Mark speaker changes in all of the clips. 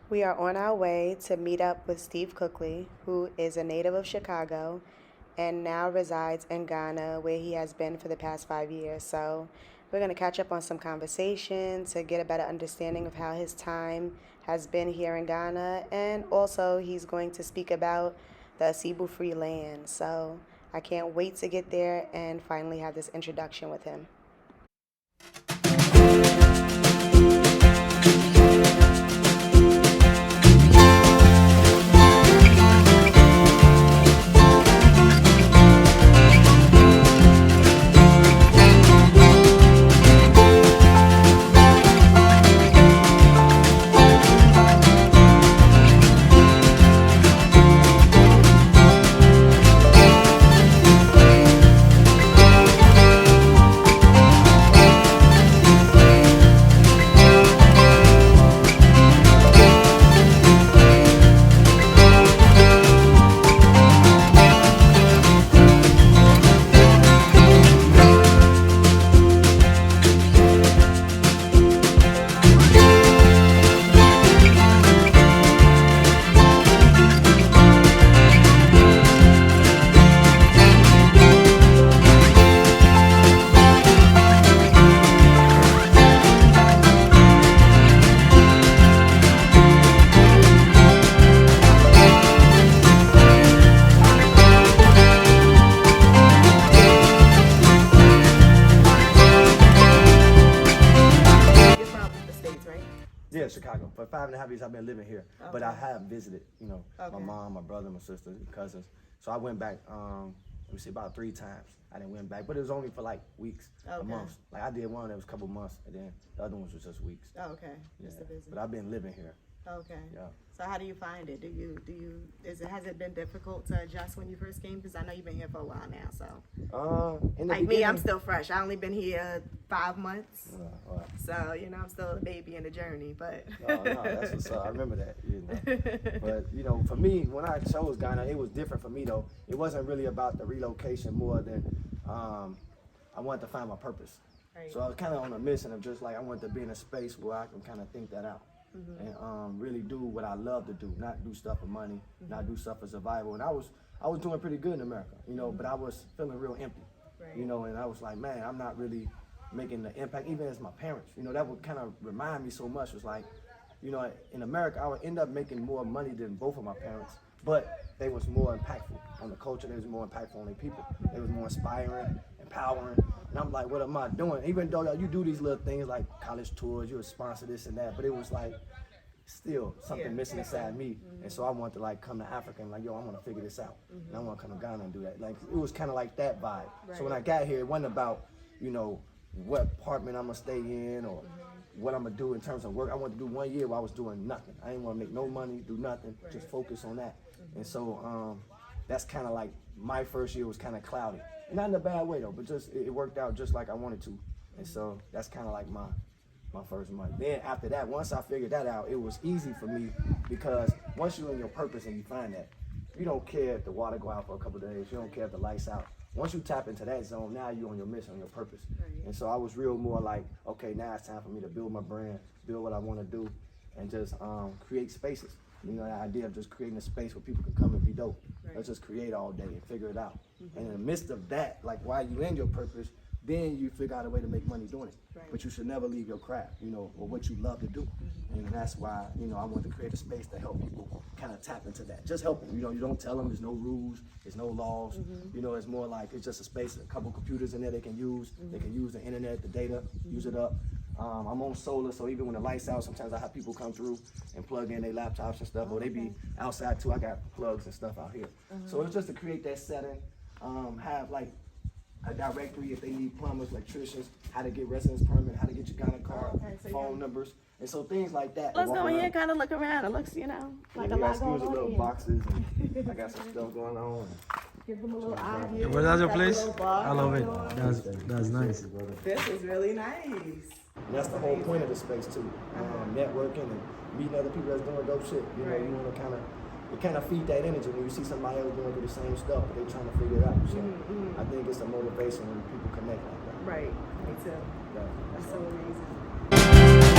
Speaker 1: We are on our way to meet up with Steve Cookley, who is a native of Chicago and now resides in Ghana, where he has been for the past 5 years. So we're going to catch up on some conversation to get a better understanding of how his time has been here in Ghana. And also, he's going to speak about the Asebu Free Land. So I can't wait to get there and finally have this introduction with him.
Speaker 2: Yeah, Chicago. For 5.5 years, I've been living here, but I
Speaker 1: Okay.
Speaker 2: have visited,
Speaker 1: Okay.
Speaker 2: my mom, my brother, my sister, cousins. So I went back, let me see, about 3 times. I didn't went back, but it was only for like weeks, or
Speaker 1: Okay.
Speaker 2: months. Like I did one that was a couple months, and then the other ones was just weeks.
Speaker 1: Oh, okay.
Speaker 2: Yeah.
Speaker 1: Just a visit.
Speaker 2: But I've been living here.
Speaker 1: Okay.
Speaker 2: Yeah.
Speaker 1: So how do you find it? Has it been difficult to adjust when you first came? Because I know you've been here for a while now. So
Speaker 2: In the
Speaker 1: like me,
Speaker 2: beginning-
Speaker 1: I'm still fresh. I only been here 5 months.
Speaker 2: Right.
Speaker 1: So, I'm still a baby in the journey, but.
Speaker 2: No, that's what's up. I remember that. But, for me, when I chose Ghana, it was different for me, though. It wasn't really about the relocation more than I wanted to find my purpose.
Speaker 1: Right.
Speaker 2: So I was kind of on a mission of just like, I wanted to be in a space where I can kind of think that out. And really do what I love to do, not do stuff for money, not do stuff for survival. And I was doing pretty good in America, but I was feeling real empty,
Speaker 1: Right.
Speaker 2: and I was like, man, I'm not really making the impact, even as my parents, that would kind of remind me so much. Was like, in America, I would end up making more money than both of my parents, but they was more impactful on the culture. They was more impactful on the people. They was more inspiring, empowering. And I'm like, what am I doing? Even though you do these little things like college tours, you would sponsor this and that, but it was like still something missing inside me. And so I wanted to like come to Africa and like, yo, I want to figure this out. And I want to come to Ghana and do that. Like it was kind of like that vibe. So when I got here, it wasn't about, what apartment I'm gonna stay in or what I'm gonna do in terms of work. I wanted to do 1 year where I was doing nothing. I didn't want to make no money, do nothing, just focus on that. And so that's kind of like my first year was kind of cloudy. Not in a bad way though, but just it worked out just like I wanted to. And so that's kind of like my first month. Then after that, once I figured that out, it was easy for me because once you're in your purpose and you find that, you don't care if the water go out for a couple of days. You don't care if the lights out. Once you tap into that zone, now you're on your mission, on your purpose.
Speaker 1: Right.
Speaker 2: And so I was real more like, okay, now it's time for me to build my brand, build what I want to do, and just create spaces. The idea of just creating a space where people can come and be dope.
Speaker 1: Right.
Speaker 2: Let's just create all day and figure it out. And in the midst of that, like while you in your purpose, then you figure out a way to make money doing it.
Speaker 1: Right.
Speaker 2: But you should never leave your craft, or what you love to do. And that's why, I want to create a space to help people kind of tap into that. Just help them. You don't tell them there's no rules, there's no laws. It's more like it's just a space, a couple computers in there they can use. They can use the internet, the data, use it up. I'm on solar, so even when the lights out, sometimes I have people come through and plug in their laptops and stuff, or they be outside too. I got plugs and stuff out here. So it's just to create that setting, have like a directory if they need plumbers, electricians, how to get residence permit, how to get your Ghana card, phone numbers, and so things like that.
Speaker 1: Let's
Speaker 2: Walk
Speaker 1: go in here
Speaker 2: around.
Speaker 1: and kind of look around. It looks, like
Speaker 2: We
Speaker 1: a
Speaker 2: got
Speaker 1: lot
Speaker 2: exclusive
Speaker 1: going on
Speaker 2: little
Speaker 1: here.
Speaker 2: boxes, and I got some stuff going on.
Speaker 1: Give them a little eye here.
Speaker 3: Where that's your
Speaker 1: Got a
Speaker 3: place?
Speaker 1: little bar
Speaker 3: I love it.
Speaker 1: going on.
Speaker 3: That's nice.
Speaker 1: This is really nice.
Speaker 2: And that's the whole point of the space too. Networking and meeting other people that's doing dope shit. You want to kind of feed that energy when you see somebody else going through the same stuff, but they trying to figure it out. So I think it's a motivation when people connect like that.
Speaker 1: Right. Me too.
Speaker 2: Yeah.
Speaker 1: That's so amazing.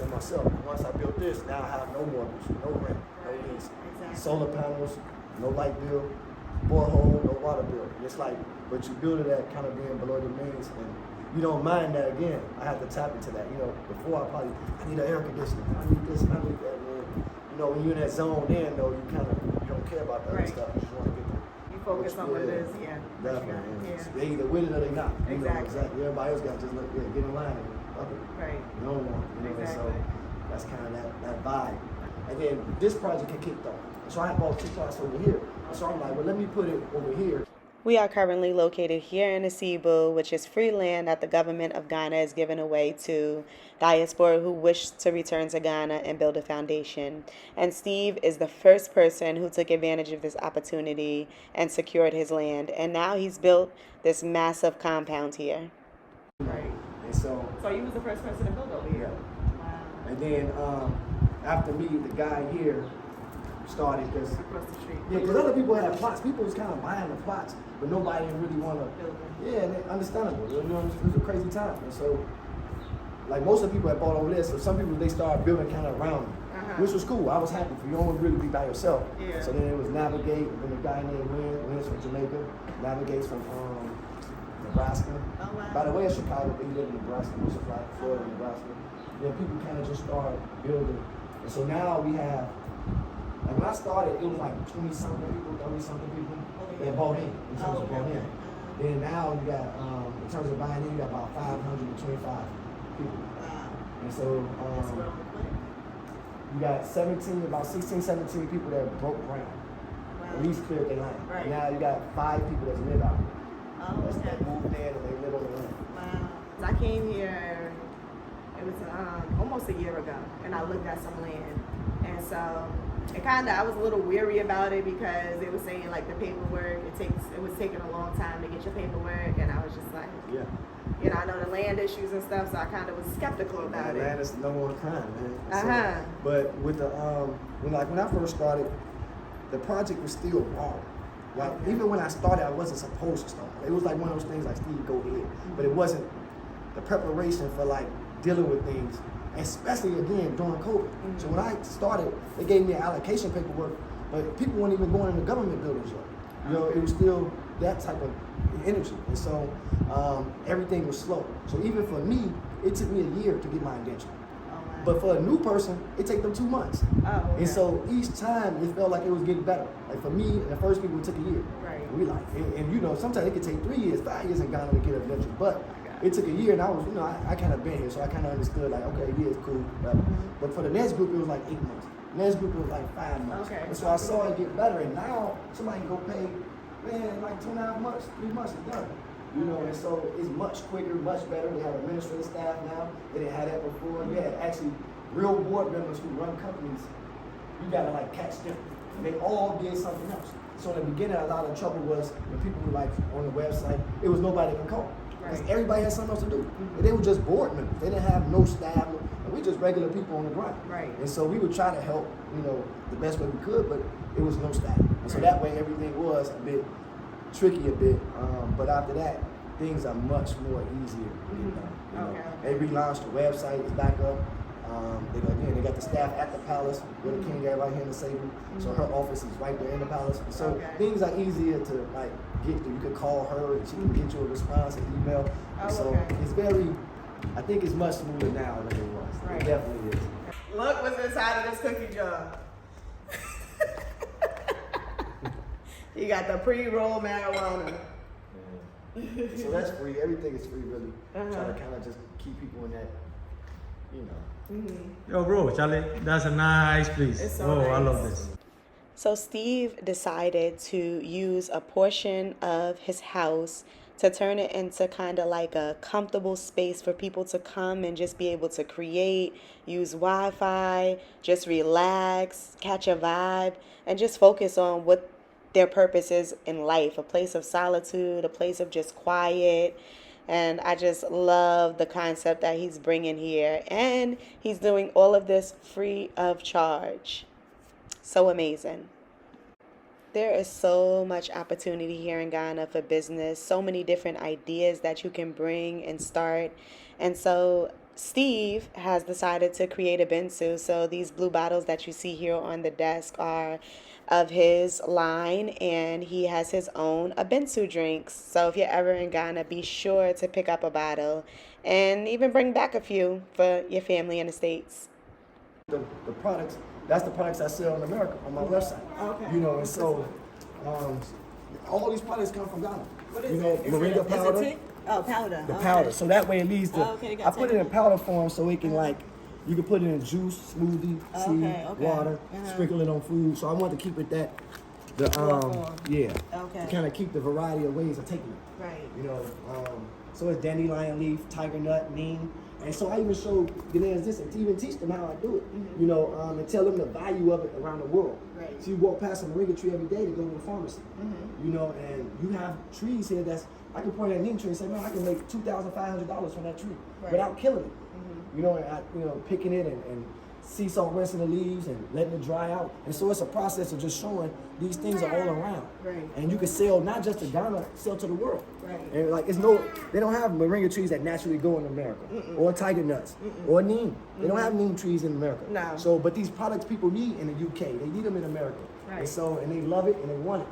Speaker 2: for myself. And once I built this, now I have no mortgage, no rent, no lease, solar panels, no light bill, borehole, no water bill. And it's like, but you build it at kind of being below the means, and you don't mind that. Again, I have to tap into that. You know, before I need an air conditioner, I need this, I need that. Man. You know, when you're in that zone, then though, you don't care about the other stuff. You just want to get the.
Speaker 3: You focus on what it is,
Speaker 2: Definitely. They either with it or they not. You know, exactly. Everybody else got to just get in line and fuck it.
Speaker 3: Right.
Speaker 2: You don't want. You know, so that's kind of that vibe. And then this project had kicked off. So I had bought 2 plots over here. So I'm like, well, let me put it over here.
Speaker 1: We are currently located here in Asebu, which is free land that the government of Ghana is giving away to diaspora who wish to return to Ghana and build a foundation. And Steve is the first person who took advantage of this opportunity and secured his land. And now he's built this massive compound here.
Speaker 3: Right.
Speaker 2: And so
Speaker 3: you was the first person to build over here.
Speaker 2: Yeah.
Speaker 3: Wow.
Speaker 2: And then after me, the guy here started because
Speaker 3: Across the street.
Speaker 2: Yeah, because other people had plots. People was kind of buying the plots, but nobody really want to
Speaker 3: build them.
Speaker 2: Yeah, and understandable. You know, it was a crazy time. And so, like most of the people had bought over there, so some people, they started building kind of around me, which was cool. I was happy for you. Don't want to really be by yourself.
Speaker 3: Yeah.
Speaker 2: So then it was Navigate, and then the guy named Wynn's from Jamaica, Navigate's from Nebraska.
Speaker 3: Oh, wow.
Speaker 2: By the way, in Chicago, but he lived in Nebraska, which is like Florida, Nebraska. Yeah, people kind of just started building. And so now we have, like when I started, it was like 20-something people, 30-something people that bought in terms of bought in. Then now you got, in terms of buying in, you got about 525 people. And so you got about 16, 17 people that broke ground. At least cleared their land.
Speaker 3: Right.
Speaker 2: And now you got 5 people that live out.
Speaker 3: Okay.
Speaker 2: That moved in and they live on the land.
Speaker 3: Wow. So I came here, it was almost a year ago, and I looked at some land. And so I was a little weary about it because it was saying like the paperwork, it was taking a long time to get your paperwork, and I was just like,
Speaker 2: Yeah.
Speaker 3: You know, I know the land issues and stuff, so I kind of was skeptical about it.
Speaker 2: Land is the number one crime, man. So, but with the when I first started, the project was still raw. Like even when I started, I wasn't supposed to start. It was like one of those things like, Steve, go ahead. But it wasn't the preparation for like dealing with things, especially again during COVID. So when I started, they gave me an allocation paperwork, but people weren't even going into government buildings yet. You know, it was still that type of energy. And so everything was slow. So even for me, it took me a year to get my indenture. But for a new person, it take them 2 months. And so each time it felt like it was getting better. Like for me, the first people, it took a year.
Speaker 3: Right.
Speaker 2: We like, and you know, sometimes it could take 3 years, 5 years in Ghana to get an indenture. But it took a year, and I was, you know, I kind of been here, so I kind of understood like, okay, yeah, it's cool. But for the next group, it was like 8 months. Next group was like 5 months. And so I saw it get better, and now somebody can go pay, man, like 2.5 months, 3 months is done. You know, and so it's much quicker, much better. They have administrative staff now. They didn't have that before. You had actually real board members who run companies. You gotta like catch them. They all did something else. So in the beginning, a lot of trouble was when people were like on the website, it was nobody can call. Because everybody had something else to do. And they were just board members. They didn't have no staff. And we just regular people on the ground.
Speaker 3: Right.
Speaker 2: And so we would try to help, you know, the best way we could, but it was no staff. And so that way everything was a bit tricky a bit, but after that, things are much more easier. You know, they relaunched the website, it's back up. They got the staff at the palace with the king right here in the Cebu. So her office is right there in the palace. So things are easier to like get to. You could call her and she can get you a response, an email. So it's I think it's much smoother now than it was. It definitely is.
Speaker 3: Look what's inside of this cookie jar. You got the pre-roll marijuana.
Speaker 2: So that's free. Everything is free, really. Trying to kind of just keep people in that, you know.
Speaker 4: Yo, bro, Charlie, that's a nice place.
Speaker 3: It's so nice.
Speaker 4: I love this.
Speaker 1: So Steve decided to use a portion of his house to turn it into kind of like a comfortable space for people to come and just be able to create, use Wi-Fi, just relax, catch a vibe, and just focus on what their purpose is in life, a place of solitude, a place of just quiet. And I just love the concept that he's bringing here. And he's doing all of this free of charge. So amazing. There is so much opportunity here in Ghana for business, so many different ideas that you can bring and start. And so Steve has decided to create a bensu. So these blue bottles that you see here on the desk are of his line, and he has his own bensu drinks. So if you're ever in Ghana, be sure to pick up a bottle and even bring back a few for your family in the States.
Speaker 2: The products, that's the products I sell in America on my website.
Speaker 3: Okay.
Speaker 2: You know, and so all these products come from Ghana.
Speaker 3: What is
Speaker 2: you know,
Speaker 3: it?
Speaker 2: moringa powder.
Speaker 3: Is it tea? Oh, powder.
Speaker 2: The powder. So that way it leads to.
Speaker 3: Okay,
Speaker 2: I put it in powder form so it can you can put it in juice, smoothie, tea, water, sprinkle it on food. So I want to keep it that
Speaker 3: Okay.
Speaker 2: kind of keep the variety of ways of taking it.
Speaker 3: Right.
Speaker 2: You know, so it's dandelion leaf, tiger nut, neem. And so I even show Ghanaians this and even teach them how I do it, you know, and tell them the value of it around the world.
Speaker 3: Right.
Speaker 2: So you walk past a moringa tree every day to go to the pharmacy, you know, and you have trees here that's, I can point at a neem tree and say, man, I can make $2,500 from that tree without killing it. You know, and picking it and sea salt rinsing the leaves and letting it dry out. And so it's a process of just showing these things are all around.
Speaker 3: Right.
Speaker 2: And you can sell not just to Ghana, sell to the world.
Speaker 3: Right.
Speaker 2: And like they don't have moringa trees that naturally grow in America, or tiger nuts, or neem. They don't have neem trees in America.
Speaker 3: No.
Speaker 2: So, but these products people need in the UK, they need them in America.
Speaker 3: Right.
Speaker 2: And so, and they love it and they want it.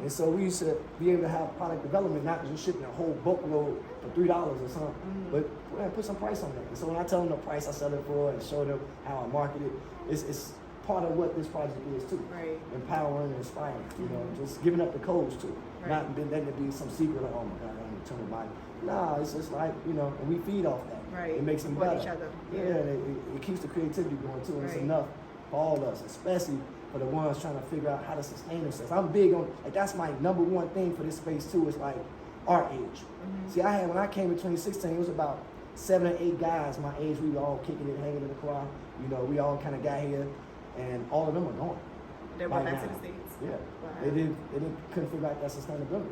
Speaker 2: And so we used to be able to have product development, not just shipping a whole boatload for $3 or something, but put some price on it. And so when I tell them the price I sell it for and show them how I market it, it's part of what this project is too.
Speaker 3: Right.
Speaker 2: Empowering and inspiring, you know, just giving up the codes to it. Not letting it be some secret like, oh my God, I need to tell nobody. Nah, it's just like, you know, and we feed off that.
Speaker 3: Right.
Speaker 2: It makes them
Speaker 3: Support
Speaker 2: better.
Speaker 3: each other.
Speaker 2: Yeah, and it keeps the creativity going too. And it's
Speaker 3: Right.
Speaker 2: enough for all of us, especially for the ones trying to figure out how to sustain themselves. I'm big on, like, that's my number one thing for this space too, is like our age. See, when I came in 2016, it was about 7 or 8 guys my age. We were all kicking it, hanging in the car. You know, we all kind of got here, and all of them are gone.
Speaker 3: They went
Speaker 2: right
Speaker 3: back to
Speaker 2: now.
Speaker 3: the States.
Speaker 2: Yeah,
Speaker 3: Wow.
Speaker 2: they couldn't figure out that sustainability.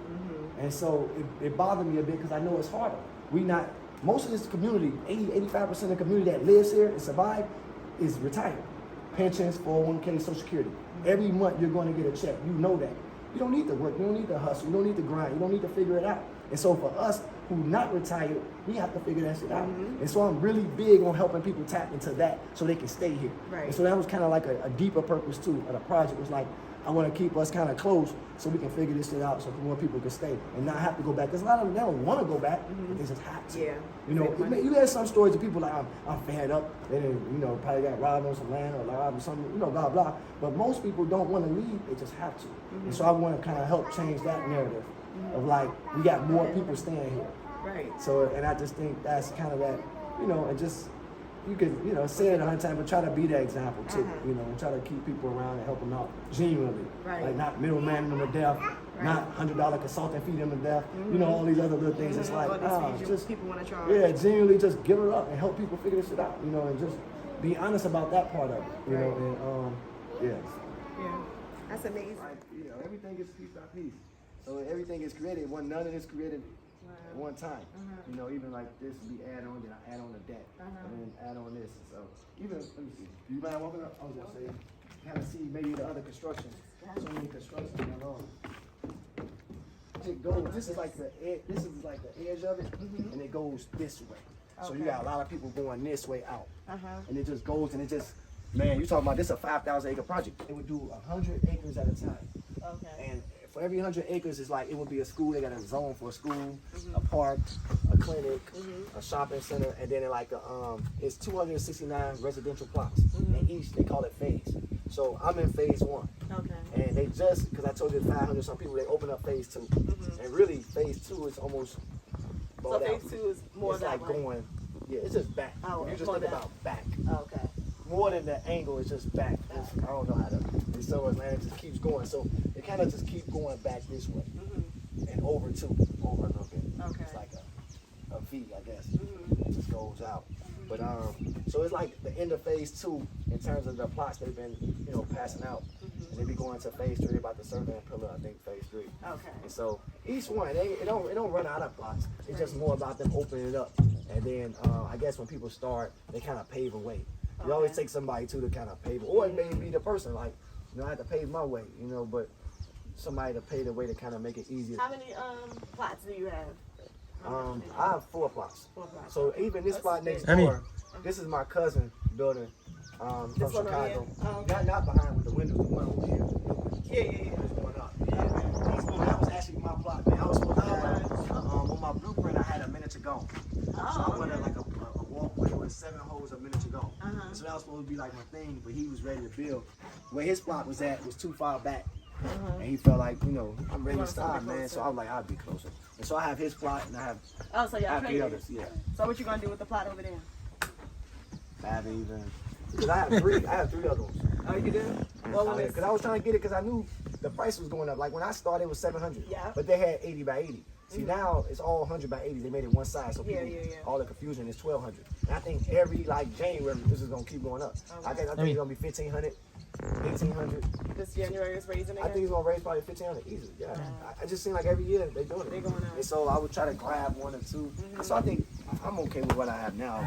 Speaker 2: And so it bothered me a bit because I know it's harder. Most of this community, 85% of the community that lives here and survive is retired. Pensions, 401k, Social Security. Every month you're going to get a check. You know that. You don't need to work. You don't need to hustle. You don't need to grind. You don't need to figure it out. And so for us who not retired, we have to figure that shit out. And so I'm really big on helping people tap into that so they can stay here.
Speaker 3: Right.
Speaker 2: And so that was kind of like a deeper purpose too of the project. Was like, I want to keep us kind of close so we can figure this shit out so more people can stay and not have to go back. Because a lot of them, they don't want to go back, but they just have to.
Speaker 3: Yeah.
Speaker 2: You know, you hear some stories of people like, I'm fed up. They didn't, you know, probably got robbed on some land or robbed or something, you know, blah, blah. But most people don't want to leave. They just have to. And so I want to kind of help change that narrative of like, we got more people staying here.
Speaker 3: Right.
Speaker 2: So, and I just think that's kind of that, you know, and just, you could, you know, say it 100 times, but try to be that example too, you know, and try to keep people around and help them out genuinely.
Speaker 3: Right.
Speaker 2: Like not middleman them to death, not $100 consultant fee them to death, you know, all these other little things. It's like, just,
Speaker 3: people want to charge.
Speaker 2: yeah, genuinely just give it up and help people figure this shit out, you know, and just be honest about that part of it, you know, and,
Speaker 3: Yeah. That's amazing.
Speaker 2: like, you know, everything is piece by piece. So everything is created, none of it is created at one time. You know, even like this be add on, then I add on to that, and then add on this. So even, let me see, do you mind walking up? I was gonna say, kind of see maybe the other construction. So many constructions going on. It goes, this is like the edge of it, and it goes this way. So you got a lot of people going this way out. And it just goes and it just, man, you talking about this is a 5,000 acre project. It would do 100 acres at a time.
Speaker 3: Okay.
Speaker 2: And for every 100 acres, it's like, it would be a school. They got a zone for a school, a park, a clinic, a shopping center, and then it's 269 residential plots. And each, they call it phase. So I'm in phase 1.
Speaker 3: Okay.
Speaker 2: And they just, because I told you 500 some people, they open up phase 2. And really, phase 2 is almost
Speaker 3: So phase 2 is more
Speaker 2: it's
Speaker 3: that
Speaker 2: like
Speaker 3: way.
Speaker 2: going, yeah, it's just back.
Speaker 3: Oh,
Speaker 2: You
Speaker 3: it's
Speaker 2: just
Speaker 3: more
Speaker 2: think
Speaker 3: down.
Speaker 2: about back.
Speaker 3: Okay.
Speaker 2: More than the angle, it's just back. I don't know how to, and so it just keeps going. So it kind of just keeps going back this way. And over a little bit.
Speaker 3: Okay.
Speaker 2: It's like a V, I guess. It just goes out. But so it's like the end of phase 2 in terms of the plots they've been, you know, passing out. And they be going to phase 3. They're about to serve that pillar, I think, phase 3.
Speaker 3: Okay.
Speaker 2: And so each one, it don't run out of plots. It's just more about them opening it up. And then I guess when people start, they kind of pave a way. You always take somebody too to kind of pave it, or it may be the person like, you know, I have to pave my way, you know, but somebody to pave the way to kind of make it easier.
Speaker 3: How many plots do you have?
Speaker 2: I have 4 plots.
Speaker 3: 4 plots.
Speaker 2: So even this plot next
Speaker 4: Emmy.
Speaker 2: door, This is my cousin building from
Speaker 3: This one over
Speaker 2: Chicago.
Speaker 3: here? Oh, okay.
Speaker 2: Not behind with the windows, the one over here.
Speaker 3: Yeah.
Speaker 2: There's one up. Yeah. That was actually my plot, man. I was supposed to have, on my blueprint, I had a minute to go. So I wanted like a walkway with 7 holes a minute to go. So that was supposed to be like my thing, but he was ready to build. Where his plot was at was too far back. And he felt like, I'm ready to start, man. So I was like, I'll be closer. And so I have his plot, and I have,
Speaker 3: So y'all
Speaker 2: I have 3
Speaker 3: traded.
Speaker 2: others. Yeah.
Speaker 3: So what you gonna do with the plot over there?
Speaker 2: I haven't even. Because I have 3. I have 3 other ones.
Speaker 3: Oh, you do? What was
Speaker 2: Because I was trying to get it because I knew the price was going up. Like when I started, it was 700.
Speaker 3: Yeah.
Speaker 2: But they had 80 by 80. See, now it's all 100 by 80. They made it one size, so people, all the confusion is 1,200. And I think every January this is gonna keep going up. I think it's gonna be 1,500, 1,800.
Speaker 3: This January is raising again?
Speaker 2: I think it's gonna raise probably 1,500 easily. Yeah. I just seem like every year they doing it.
Speaker 3: They going up.
Speaker 2: And so I would try to grab 1 or 2. And so I think I'm okay with what I have now.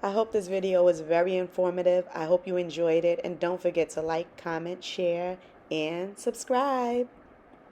Speaker 1: I hope this video was very informative. I hope you enjoyed it. And don't forget to like, comment, share, and subscribe.